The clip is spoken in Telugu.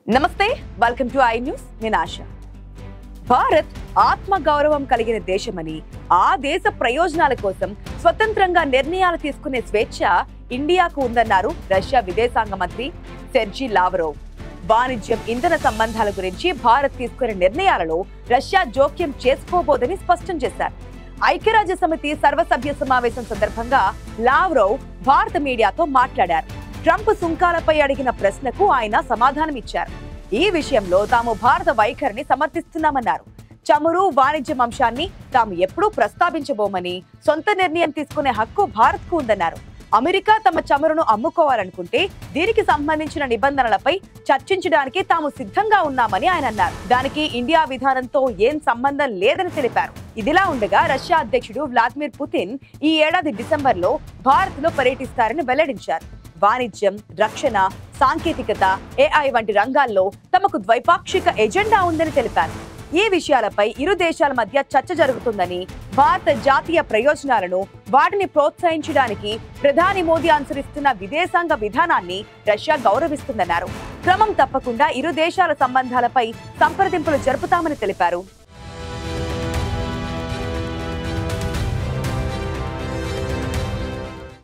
నమస్తే వెల్కమ్ టు ఐ న్యూస్ నేను ఆశ భారత్ ఆత్మ గౌరవం కలిగిన దేశమని ఆ దేశ ప్రయోజనాల కోసం స్వతంత్రంగా నిర్ణయాలు తీసుకునే స్వేచ్ఛ ఇండియాకు ఉందన్నారు రష్యా విదేశాంగ మంత్రి సెర్జీ లావ్రోవ్ వాణిజ్యం ఇంధన సంబంధాల గురించి భారత్ తీసుకునే నిర్ణయాలలో రష్యా జోక్యం చేసుకోబోదని స్పష్టం చేశారు ఐక్యరాజ్య సమితి సర్వసభ్య సమావేశం సందర్భంగా లావ్రోవ్ భారత మీడియాతో మాట్లాడారు ట్రంప్ సుంకాలపై అడిగిన ప్రశ్నకు ఆయన సమాధానమిచ్చారు ఈ విషయంలో తాము భారత వైఖరిని సమర్థిస్తున్నామన్నారు చమురు వాణిజ్యం అంశాన్ని తాము ఎప్పుడూ ప్రస్తావించబోమని సొంత నిర్ణయం తీసుకునే హక్కు భారత్ కు ఉందన్నారు అమెరికా తమ చమురును అమ్ముకోవాలనుకుంటే దీనికి సంబంధించిన నిబంధనలపై చర్చించడానికి తాము సిద్ధంగా ఉన్నామని ఆయన అన్నారు దానికి ఇండియా విధానంతో ఏం సంబంధం లేదని తెలిపారు ఇదిలా ఉండగా రష్యా అధ్యక్షుడు వ్లాదిమిర్ పుతిన్ ఈ ఏడాది డిసెంబర్లో భారత్ లో పర్యటిస్తారని వెల్లడించారు వాణిజ్యం రక్షణ సాంకేతికత ఏఐ వంటి రంగాల్లో తమకు ద్వైపాక్షిక ఎజెండా ఉందని తెలిపారు ఈ విషయాలపై ఇరు దేశాల మధ్య చర్చ జరుగుతుందని భారత జాతీయ ప్రయోజనాలను వాటిని ప్రోత్సహించడానికి ప్రధాని మోదీ అనుసరిస్తున్న విదేశాంగ విధానాన్ని రష్యా గౌరవిస్తుందన్నారు క్రమం తప్పకుండా ఇరు దేశాల సంబంధాలపై సంప్రదింపులు జరుపుతామని తెలిపారు